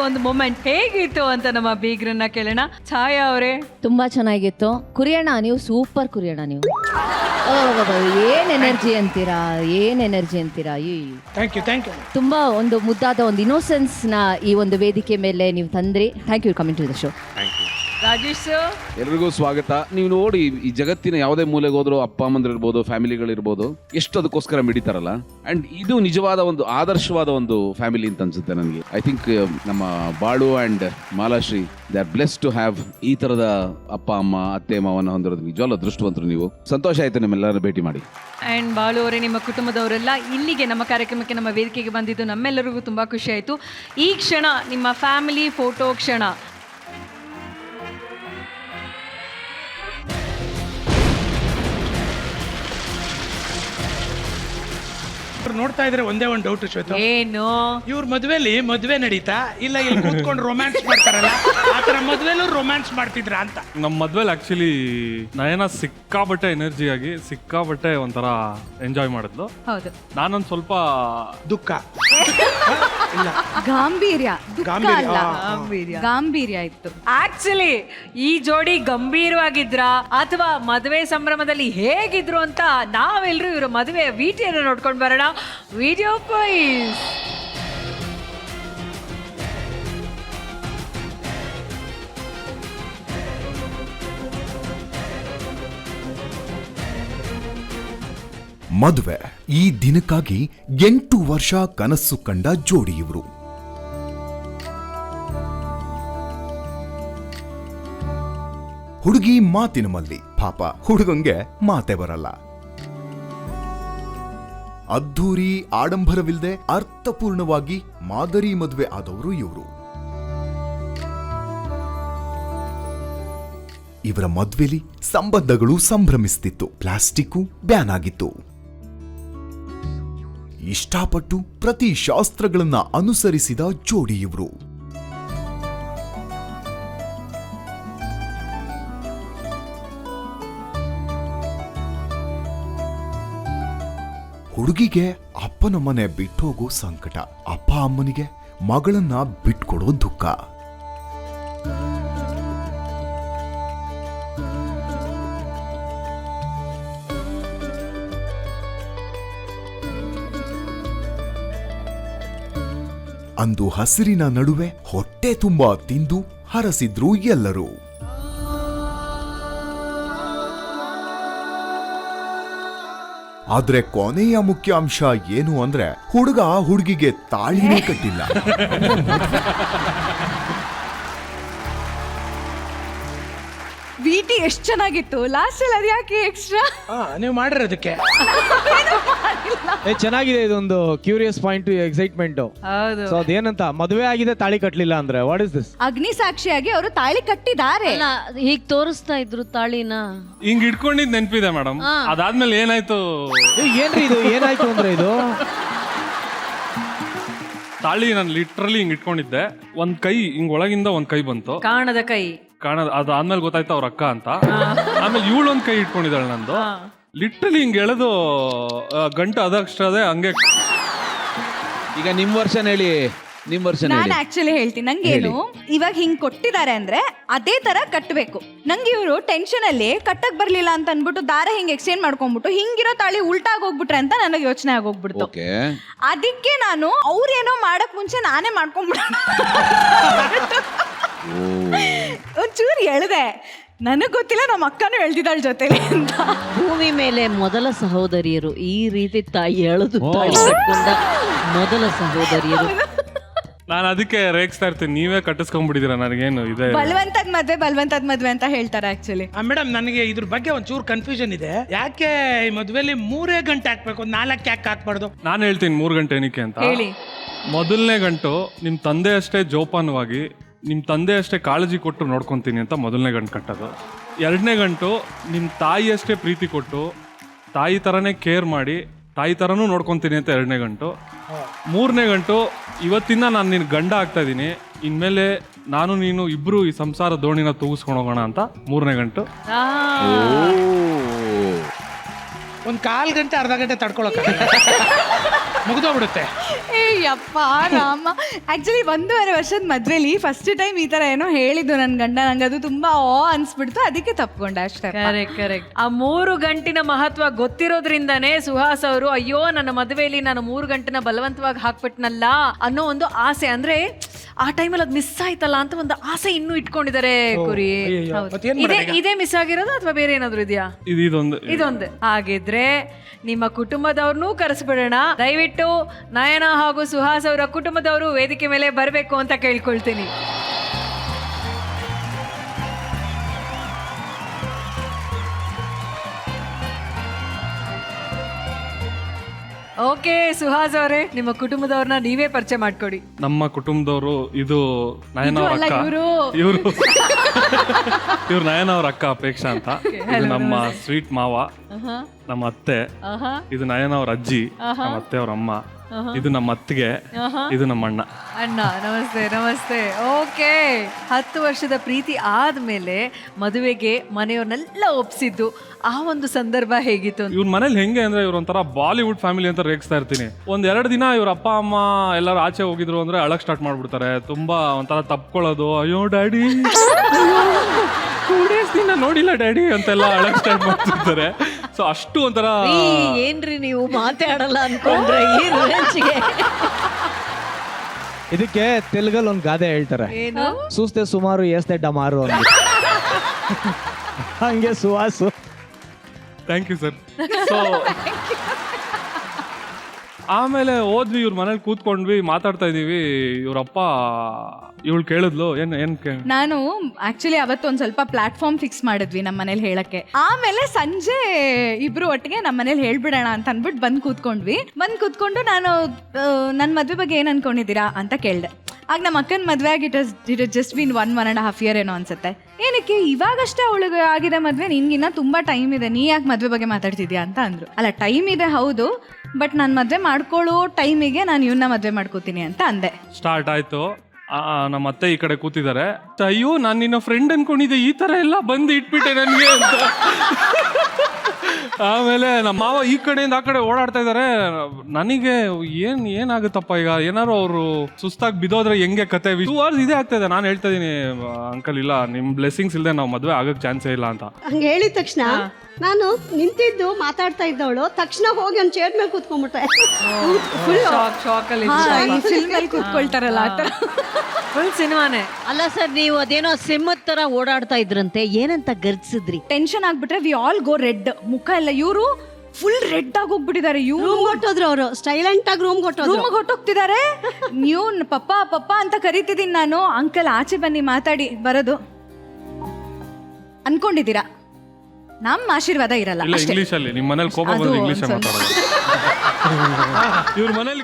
ಒಂದು ಮೊಮೆಂಟ್ ಹೇಗಿತ್ತು ಅಂತ ನಮ್ಮ ಬೀಗ್ರನ್ನ ಕೇಳೋಣ. ಛಾಯಾ ಅವರೇ, ತುಂಬಾ ಚೆನ್ನಾಗಿತ್ತು. ಕುರಿಯಣ್ಣ ನೀವು ಸೂಪರ್ ಕುರಿಯಣ್ಣ ನೀವು. ಏನ್ ಎನರ್ಜಿ ಅಂತೀರಾ, ಏನ್ ಎನರ್ಜಿ ಅಂತೀರಾ. Thank you. ತುಂಬಾ ಒಂದು ಮುದ್ದಾದ ಒಂದು ಇನ್ನೋಸೆನ್ಸ್ ನ ಈ ಒಂದು ವೇದಿಕೆ ಮೇಲೆ ನೀವು ತಂದ್ರಿ. Thank you coming to the show. Rajesh ಎಲ್ರಿಗೂ ಸ್ವಾಗತ. ನೀವು ನೋಡಿ, ಈ ಜಗತ್ತಿನ ಯಾವುದೇ ಮೂಲೆಗೆ ಹೋದ್ರು ಅಪ್ಪ ಅಮ್ಮಂದಿರ್ಬೋದು, ಫ್ಯಾಮಿಲಿಗಳಿರ್ಬೋದು, ಎಷ್ಟು ಅದಕ್ಕೋಸ್ಕರ ಮಿಡಿತಾರಲ್ಲ. ಅಂಡ್ ಇದು ನಿಜವಾದ ಒಂದು ಆದರ್ಶವಾದ ಒಂದು ಫ್ಯಾಮಿಲಿ ಅಂತ ಅನ್ಸುತ್ತೆ ನನಗೆ. ಐ ಥಿಂಕ್ ನಮ್ಮ Balu and Malashri they are blessed to have ಈ ತರದ ಅಪ್ಪ ಅಮ್ಮ ಅತ್ತೆ ಮಾವನ ಹೊಂದಿರೋದು. ನಿಜವಾಗ್ಲೂ ಅದೃಷ್ಟವಂತರು ನೀವು. ಸಂತೋಷ ಆಯ್ತು ನಿಮ್ಮೆಲ್ಲರೂ ಭೇಟಿ ಮಾಡಿ. ಅಂಡ್ ಬಾಳು ಅವರೇ, ನಿಮ್ಮ ಕುಟುಂಬದವರೆಲ್ಲ ಇಲ್ಲಿಗೆ ನಮ್ಮ ಕಾರ್ಯಕ್ರಮಕ್ಕೆ ನಮ್ಮ ವೇದಿಕೆಗೆ ಬಂದಿದ್ದು ನಮ್ಮೆಲ್ಲರಿಗೂ ತುಂಬಾ ಖುಷಿ ಆಯಿತು. ಈ ಕ್ಷಣ ನಿಮ್ಮ ಫ್ಯಾಮಿಲಿ ಫೋಟೋ ಕ್ಷಣ. ನೋಡ್ತಾ ಇದ್ರೆ ಒಂದೇ ಒಂದು ಡೌಟ್ ಶ್ವೇತ, ಏನು ಇವ್ರ ಮದ್ವೆ ನಡೀತಾ ಇಲ್ಲ ಇಲ್ಲಿ ಕೂತ್ಕೊಂಡು ರೊಮ್ಯಾನ್ಸ್ ಮಾಡ್ತಾರಲ್ಲ, ಆತರ ಮದ್ವೆಲೂ ರೊಮ್ಯಾನ್ಸ್ ಮಾಡ್ತಿದ್ರ ಅಂತ. ನಮ್ಮ ಮದ್ವೆಲಿ ಆಕ್ಚುಲಿ ನಯನ ಸಿಕ್ಕಾಬಟ್ಟೆ ಎನರ್ಜಿ ಆಗಿ ಸಿಕ್ಕಾಬಟ್ಟೆ ಒಂಥರ ಎಂಜಾಯ್ ಮಾಡಿದ್ಲು. ಹೌದು, ನಾನೊಂದ್ ಸ್ವಲ್ಪ ದುಃಖ ಇಲ್ಲ, ಗಾಂಭೀರ್ಯ ಗಾಂಭೀರ್ಯ ಇತ್ತು. ಆಕ್ಚುಲಿ ಈ ಜೋಡಿ ಗಂಭೀರವಾಗಿದ್ರ ಅಥವಾ ಮದುವೆ ಸಂಭ್ರಮದಲ್ಲಿ ಹೇಗಿದ್ರು ಅಂತ ನಾವೆಲ್ಲರೂ ಇವರ ಮದುವೆ ವಿಡಿಯೋನ ನೋಡ್ಕೊಂಡು ಬರೋಣ. Video please. ಮದುವೆ ಈ ದಿನಕ್ಕಾಗಿ 8 ವರ್ಷ ಕನಸು ಕಂಡ ಜೋಡಿ ಇವರು. ಹುಡುಗಿ ಮಾತಿನ ಮಲ್ಲಿ, ಪಾಪ ಹುಡುಗಂಗೆ ಮಾತೆ ಬರಲ್ಲ. ಅದ್ಧೂರಿ ಆಡಂಬರವಿಲ್ಲದೆ ಅರ್ಥಪೂರ್ಣವಾಗಿ ಮಾದರಿ ಮದುವೆ ಆದವರು ಇವರು. ಇವರ ಮದ್ವೆಲಿ ಸಂಬಂಧಗಳು ಸಂಭ್ರಮಿಸುತ್ತಿತ್ತು, ಪ್ಲಾಸ್ಟಿಕ್ಕು ಬ್ಯಾನ್ ಆಗಿತ್ತು. ಇಷ್ಟಪಟ್ಟು ಪ್ರತಿ ಶಾಸ್ತ್ರಗಳನ್ನ ಅನುಸರಿಸಿದ ಜೋಡಿ ಇವರು. ಹುಡುಗಿಗೆ ಅಪ್ಪನ ಮನೆ ಬಿಟ್ಟೋಗೋ ಸಂಕಟ, ಅಪ್ಪ ಅಮ್ಮನಿಗೆ ಮಗಳನ್ನ ಬಿಟ್ಕೊಡೋ ದುಃಖ. ಅಂದು ಹಸಿರಿನ ನಡುವೆ ಹೊಟ್ಟೆ ತುಂಬಾ ತಿಂದು ಹರಸಿದ್ರು ಎಲ್ಲರೂ. ಆದ್ರೆ ಕೊನೆಯ ಮುಖ್ಯಾಂಶ ಏನು ಅಂದ್ರೆ, ಹುಡುಗ ಹುಡುಗಿಗೆ ತಾಳಿನೇ ಕಟ್ಟಿಲ್ಲ. ವಿಟಿ ಎಷ್ಟು ಚೆನ್ನಾಗಿತ್ತು. ಲಾಸ್ಟ್ ಅಲ್ಲಿ ಅದು ಯಾಕೆ ಎಕ್ಸ್ಟ್ರಾ ನೀವು ಮಾಡಿರೋದಕ್ಕೆ ಚೆನ್ನಾಗಿದೆ. ಇದೊಂದು ಕ್ಯೂರಿಯಸ್ ಪಾಯಿಂಟ್, ಎಕ್ಸೈಟ್ಮೆಂಟ್. ಹೌದು. ಸೊ ಅದೇನಂತ ಮದುವೆ ಆಗಿದೆ ತಾಳಿ ಕಟ್ಟಲಿಲ್ಲ ಅಂದ್ರೆ ವಾಟ್ ಇಸ್ ದಿಸ್? ಅಗ್ನಿ ಸಾಕ್ಷಿಯಾಗಿ ಅವರು ತಾಳಿ ಕಟ್ಟಿದ್ದಾರೆ. ಹೀಗ್ ತೋರಿಸ್ತಾ ಇದ್ರು ತಾಳಿನ. ಹಿಂಗ್ ಇಟ್ಕೊಂಡಿದ್ ನೆನ್ಪಿದೆ ಮೇಡಮ್. ಅದಾದ್ಮೇಲೆ ಏನಾಯ್ತು, ಏನ್ರಿ ಇದು, ಏನಾಯ್ತು ಅಂದ್ರೆ ಇದು ತಾಳಿ ನಾನು ಲಿಟ್ರಲಿ ಹಿಂಗ್ ಇಟ್ಕೊಂಡಿದ್ದೆ. ಒಂದ್ ಕೈ ಹಿಂಗ್ ಒಳಗಿಂದ ಒಂದ್ ಕೈ ಬಂತು, ಕಾಣದ ಕೈ. ಅದಾದ್ಮೇಲೆ ಗೊತ್ತಾಯ್ತು ಅವ್ರ ಅಕ್ಕ ಅಂತ. ಆಮೇಲೆ ಇವಳೊಂದ್ ಕೈ ಇಟ್ಕೊಂಡಿದ್ದಾಳೆ ನಂದು. ಲಿಟ್ರಲಿ ಹಿಂಗ್ ಎಳೆದು ಗಂಟು ಅದಷ್ಟೇ ಹಂಗೆ. ಈಗ ನಿಮ್ಮ ವರ್ಷನ್ ಹೇಳಿ, ನಿಮ್ಮ ವರ್ಷನ್ ನಾನು ಹೇಳಿ. ಆಕ್ಚುಲಿ ಹೇಳ್ತೀನಿ, ನಂಗೇನು ಇವಾಗ ಹಿಂಗ್ ಕೊಟ್ಟಿದ್ದಾರೆ ಅಂದ್ರೆ ಅದೇ ತರ ಕಟ್ಟಬೇಕು. ನಂಗೆ ಇವರು ಟೆನ್ಷನ್ ಅಲ್ಲಿ ಕಟ್ಟಕ್ ಬರ್ಲಿಲ್ಲ ಅಂತ ಅನ್ಬಿಟ್ಟು ದಾರ ಹಿಂಗ್ ಎಕ್ಸ್ಚೇಂಜ್ ಮಾಡ್ಕೊಂಡ್ಬಿಟ್ಟು ಹಿಂಗಿರೋ ತಾಳಿ ಉಲ್ಟಾಗ್ ಹೋಗ್ಬಿಟ್ರೆ ಅಂತ ನನಗೆ ಯೋಚನೆ ಆಗೋಗ್ಬಿಡ್ತು. ಓಕೆ, ಅದಕ್ಕೆ ನಾನು ಅವ್ರೇನೋ ಮಾಡಕ್ ಮುಂಚೆ ನಾನೇ ಮಾಡ್ಕೊಂಡ್ಬಿಡ ಒಂಚೂರು ಎಳ್ದೆ. ನನಗ್ ಗೊತ್ತಿಲ್ಲ, ನಮ್ಮ ಅಕ್ಕನೂ ಎಳ್ದಿದ್ದಾಳ ಜೊತೆಲಿ ಅಂತ. ಭೂಮಿ ಮೇಲೆ ಮೊದಲ ಸಹೋದರಿಯರು, ಈ ರೀತಿ ತಾಯಿ ಎಳೆದು ತಾಳಿ ಕಟ್ಕೊಂಡ ಮೊದಲ ಸಹೋದರಿಯರು. ನಾನು ಅದಕ್ಕೆ ರೇಗಿಸ್ತಾ ಇರ್ತೀನಿ, ನೀವೇ ಕಟ್ಟಿಸ್ಕೊಂಡ್ಬಿಟ್ಟಿದ್ದೀರಾ ನನಗೇನು ಇದೆ. ಬಲವಂತದ ಮದ್ವೆ ಅಂತ ಹೇಳ್ತಾರೆ ಆಕ್ಚುಲಿ. ಮೇಡಮ್, ನನಗೆ ಇದ್ರ ಬಗ್ಗೆ ಒಂಚೂರು ಕನ್ಫ್ಯೂಷನ್ ಇದೆ. ಯಾಕೆ ಈ ಮದ್ವೆಲಿ 3 ಗಂಟೆ ಹಾಕ್ಬೇಕು, 4 ಯಾಕೆ ಹಾಕ್ಬಾರ್ದು? ನಾನು ಹೇಳ್ತೀನಿ 3 ಗಂಟೆ ಏನಕ್ಕೆ ಅಂತ. ಹೇಳಿ. ಮೊದಲನೇ ಗಂಟು ನಿಮ್ ತಂದೆ ಅಷ್ಟೇ ಜೋಪಾನವಾಗಿ, ನಿಮ್ ತಂದೆ ಅಷ್ಟೇ ಕಾಳಜಿ ಕೊಟ್ಟು ನೋಡ್ಕೊಂತೀನಿ ಅಂತ ಮೊದಲನೇ ಗಂಟು ಕಟ್ಟೋದು. 2ನೇ ಗಂಟು ನಿಮ್ ತಾಯಿ ಅಷ್ಟೇ ಪ್ರೀತಿ ಕೊಟ್ಟು, ತಾಯಿ ತರನೇ ಕೇರ್ ಮಾಡಿ, ತಾಯಿ ತರನೂ ನೋಡ್ಕೊಂತೀನಿ ಅಂತ 2ನೇ ಗಂಟು. 3ನೇ ಗಂಟು ಇವತ್ತಿಂದ ನಾನು ನಿನ್ ಗಂಡ ಆಗ್ತಾ ಇದೀನಿ, ಇನ್ಮೇಲೆ ನಾನು ನೀನು ಇಬ್ರು ಈ ಸಂಸಾರ ದೋಣಿನ ತೂಗಿಸ್ಕೊಂಡು ಹೋಗೋಣ ಅಂತ 3ನೇ ಗಂಟು. ಒಂದು 1/4 ಗಂಟೆ ಅರ್ಧ ಗಂಟೆ ತಡ್ಕೊಳಕ ಮುಗಿದು ಮುಗ್ದೋಗ್ಬಿಡುತ್ತೆ. ಏ ಯಪ್ಪ ರಾಮ. ಆಕ್ಚುಲಿ 1.5 ವರ್ಷದ ಮದ್ವೆಲಿ ಫಸ್ಟ್ ಟೈಮ್ ಈ ತರ ಏನೋ ಹೇಳಿದ್ದು ನನ್ ಗಂಡ, ನಂಗೆ ಅದು ತುಂಬಾ ಅನ್ಸ್ಬಿಡ್ತು, ಅದಕ್ಕೆ ತಪ್ಕೊಂಡೆ ಅಷ್ಟೇ. ಕರೆಕ್ಟ್. ಆ 3 ಗಂಟಿನ ಮಹತ್ವ ಗೊತ್ತಿರೋದ್ರಿಂದಾನೇ ಸುಹಾಸ್ ಅವರು ಅಯ್ಯೋ ನನ್ನ ಮದುವೆಯಲ್ಲಿ ನಾನು 3 ಗಂಟೆನ ಬಲವಂತವಾಗಿ ಹಾಕ್ಬಿಟ್ನಲ್ಲ ಅನ್ನೋ ಒಂದು ಆಸೆ, ಅಂದ್ರೆ ಆ ಟೈಮಲ್ಲಿ ಅದು ಮಿಸ್ ಆಯ್ತಲ್ಲ ಅಂತ ಒಂದು ಆಸೆ ಇನ್ನೂ ಇಟ್ಕೊಂಡಿದ್ದಾರೆ ಕುರಿ. ಮತ್ತೇನ್ ಇದೇ ಮಿಸ್ ಆಗಿರೋದು ಅಥವಾ ಬೇರೆ ಏನಾದ್ರು ಇದೆಯಾ? ಇದೊಂದು. ಹಾಗಿದ್ರೆ ನಿಮ್ಮ ಕುಟುಂಬದವ್ರನ್ನೂ ಕರೆಸ್ಬಿಡೋಣ. ದಯವಿಟ್ಟು ನಯನ ಹಾಗೂ ಸುಹಾಸ್ ಅವರ ಕುಟುಂಬದವರು ವೇದಿಕೆ ಮೇಲೆ ಬರಬೇಕು ಅಂತ ಕೇಳ್ಕೊಳ್ತೀನಿ. ಓಕೆ ಸುಹಾಸ್ ಅವರೇ, ನಿಮ್ಮ ಕುಟುಂಬದವ್ರನ್ನ ನೀವೇ ಪರಿಚಯ ಮಾಡ್ಕೊಡಿ. ನಮ್ಮ ಕುಟುಂಬದವರು ಇದು ನಯನ ಅವ್ರ ಅಕ್ಕ, ಇವರು ಇವ್ರು ನಯನ ಅವ್ರ ಅಕ್ಕ ಅಪೇಕ್ಷಾ ಅಂತ. ಇದು ನಮ್ಮ ಸ್ವೀಟ್ ಮಾವ, ನಮ್ಮ ಅತ್ತೆ. ಇದು ನಯನ ಅವ್ರ ಅಜ್ಜಿ, ನಮ್ಮ ಅತ್ತೆ ಅವ್ರ ಅಮ್ಮ. ಇದು ನಮ್ಮ ಅತ್ತಿಗೆ, ಇದು ನಮ್ಮ ಅಣ್ಣ. ನಮಸ್ತೆ. ಓಕೆ, 10 ವರ್ಷದ ಪ್ರೀತಿ ಆದ್ಮೇಲೆ ಮದುವೆಗೆ ಮನೆಯವ್ರನ್ನೆಲ್ಲ ಒಪ್ಸಿದ್ದು ಆ ಒಂದು ಸಂದರ್ಭ ಹೇಗಿತ್ತು? ಇವ್ರ ಮನೇಲಿ ಹೆಂಗೆ ಅಂದ್ರೆ ಇವ್ರ ಒಂಥರ ಬಾಲಿವುಡ್ ಫ್ಯಾಮಿಲಿ ಅಂತ ರೇಗಿಸ್ತಾ ಇರ್ತೀನಿ. 2 ದಿನ ಇವ್ರ ಅಪ್ಪ ಅಮ್ಮ ಎಲ್ಲರೂ ಆಚೆ ಹೋಗಿದ್ರು ಅಂದ್ರೆ ಅಳಕ್ ಸ್ಟಾರ್ಟ್ ಮಾಡ್ಬಿಡ್ತಾರೆ. ತುಂಬಾ ಒಂಥರ ತಪ್ಕೊಳ್ಳೋದು, ಅಯ್ಯೋ ಡ್ಯಾಡಿ 2 days ದಿನ ನೋಡಿಲ್ಲ ಡ್ಯಾಡಿ ಅಂತೆಲ್ಲ ಅಳಕ್ ಸ್ಟಾರ್ಟ್ ಮಾಡ್ತಿರ್ತಾರೆ. ಸೊ ಅಷ್ಟು ಒಂಥರ ಏನ್ರಿ ನೀವು ಮಾತಾಡಲ್ಲ ಅನ್ಕೊಂಡ್ರೆ ಈ ರೇಂಜ್ಗೆ? ಇದಕ್ಕೆ ತೆಲುಗಲ್ಲಿ ಒಂದು ಗಾದೆ ಹೇಳ್ತಾರೆ, ಸೂಸ್ತೆ ಸುಮಾರು ಏಸ್ತೆ ಡಮಾರು ಅಂತ. ಹಂಗೆ Suhas. Thank you sir. So ಆಮೇಲೆ ಹೋದ್ವಿ, ಇವ್ರ ಮನೇಲಿ ಕೂತ್ಕೊಂಡ್ವಿ, ಮಾತಾಡ್ತಾ ಇದೀವಿ. ಇವ್ರಪ್ಪ ಇವಳು ಕೇಳಿದ್ಲು ಏನ್ ನಾನು ಆಕ್ಚುಲಿ ಅವತ್ತು ಒಂದ್ ಸ್ವಲ್ಪ ಪ್ಲಾಟ್ಫಾರ್ಮ್ ಫಿಕ್ಸ್ ಮಾಡಿದ್ವಿ ನಮ್ಮ ಮನೇಲಿ ಹೇಳಕ್ಕೆ. ಆಮೇಲೆ ಸಂಜೆ ಇಬ್ರು ಒಟ್ಟಿಗೆ ನಮ್ಮ ಮನೇಲಿ ಹೇಳ್ಬಿಡೋಣ ಅಂತ ಅನ್ಬಿಟ್ಟು ಬಂದ್ ಕೂತ್ಕೊಂಡು ನಾನು ನನ್ನ ಮದ್ವೆ ಬಗ್ಗೆ ಏನ್ ಅನ್ಕೊಂಡಿದ್ದೀರಾ ಅಂತ ಕೇಳ್ದೆ. ಆಗ ನಮ್ಮ ಅಕ್ಕನ ಮದ್ವೆ ಆಗಿ ಇಟ್ ಜಸ್ಟ್ ಬೀನ್ 1.5 year ಏನೋ ಅನ್ಸುತ್ತೆ. ಏನಕ್ಕೆ ಇವಾಗಷ್ಟೇ ಅವಳಿಗೆ ಆಗಿದೆ ಮದ್ವೆ, ನಿನ್ಗಿನ್ನ ತುಂಬಾ ಟೈಮ್ ಇದೆ, ನೀ ಯಾಕೆ ಮದ್ವೆ ಬಗ್ಗೆ ಮಾತಾಡ್ತಿದ್ಯಾ ಅಂತ ಅಂದ್ರು. ಅಲ್ಲ ಟೈಮ್ ಇದೆ ಹೌದು, ಬಟ್ ನಾನು ಮದ್ವೆ ಮಾಡ್ಕೊಳ್ಳೋ ಟೈಮಿಗೆ ನಾನು ಇವನ್ನ ಮದ್ವೆ ಮಾಡ್ಕೋತೀನಿ ಅಂತ ಅಂದೆ. ಸ್ಟಾರ್ಟ್ ಆಯ್ತು. ನಮ್ಮ ಅತ್ತೆ ಈ ಕಡೆ ಕೂತಿದ್ದಾರೆ. ಅಯ್ಯೋ ನಾನು ನಿನ್ನ ಫ್ರೆಂಡ್ ಅನ್ಕೊಂಡಿದ್ದೆ, ಈ ತರ ಎಲ್ಲ ಬಂದು ಇಟ್ಬಿಟ್ಟೆ ನನ್ಗೆ ಅಂತ. ಆಮೇಲೆ ನಮ್ಮ ಮಾವ ಈ ಕಡೆಯಿಂದ ಆ ಕಡೆ ಓಡಾಡ್ತಾ ಇದಾರೆ. ನನಗೆ ಏನಾಗುತ್ತಪ್ಪ ಈಗ, ಏನಾರು ಅವರು ಸುಸ್ತಾಗಿ ಬಿದ್ದೋದ್ರೆ ಹೆಂಗೆ ಕತೆ 2 hours ಇದೇ ಆಗ್ತಾ ಇದೆ. ನಾನು ಹೇಳ್ತಾ ಇದೀನಿ ಅಂಕಲ್ ಇಲ್ಲ, ನಿಮ್ ಬ್ಲೆಸ್ಸಿಂಗ್ಸ್ ಇಲ್ಲದೆ ನಾವು ಮದ್ವೆ ಆಗಕ್ ಚಾನ್ಸೇ ಇಲ್ಲ ಅಂತ. ಹಂಗೆ ಹೇಳಿದ ತಕ್ಷಣ ನಾನು ನಿಂತಿದ್ದು ಮಾತಾಡ್ತಾ ಇದ್ದವಳು ತಕ್ಷಣ ಹೋಗಿ ಒಂದು ಚೇರ್ ಮೇಲೆ ಕೂತ್ಕೊಂಡ್ಬಿಟ್ಟೆ. ಫಿಲ್ಮ್ ಅಲ್ಲಿ ಕೂತ್ಕೊಳ್ತಾರಲ್ಲ ಆ ತರ ಫುಲ್ ಸಿನಿಮಾನೇ. ಅಲ್ಲ ಸರ್, ನೀವು ಅದೇನೋ ಸಿಂಹದ ತರ ಓಡಾಡ್ತಾ ಇದ್ರಂತೆ, ಏನಂತ ಗರ್ಜಿಸಿದ್ರಿ? ಟೆನ್ಷನ್ ಆಗ್ಬಿಟ್ರೆ ವಿ ಆಲ್ ಗೋ ರೆಡ್, ಮುಖ ಎಲ್ಲ ಇವರು ಫುಲ್ ರೆಡ್ ಆಗಿ ಹೋಗ್ಬಿಟ್ಟಿದ್ದಾರೆ. ರೂಮ್ ಕೊಟ್ಟೋದ್ರು ಅವರು, ಸ್ಟೈಲೆಂಟ್ ಆಗಿ ರೂಮ್ ಹೊಟ್ಟೋಗ್ತಿದ್ದಾರೆ. ನೀವು ಪಪ್ಪ ಅಂತ ಕರಿತಿದ್ದೀನಿ ನಾನು. ಅಂಕಲ್ ಆಚೆ ಬನ್ನಿ ಮಾತಾಡಿ ಬರೋದು ಅನ್ಕೊಂಡಿದ್ದೀರಾ? ನಮ್ಮ ಆಶೀರ್ವಾದ ಇರಲ್ಲ ಅಷ್ಟೇ. ಇಂಗ್ಲಿಷ್ ಅಲ್ಲಿ ನಿಮ್ಮ ಮನೇಲಿ ಕೋಪ ಬಂದ್ರೆ ಇಂಗ್ಲಿಷ್ ಮಾತಾಡೋದು. ಇವ್ರ ಮನೇಲಿ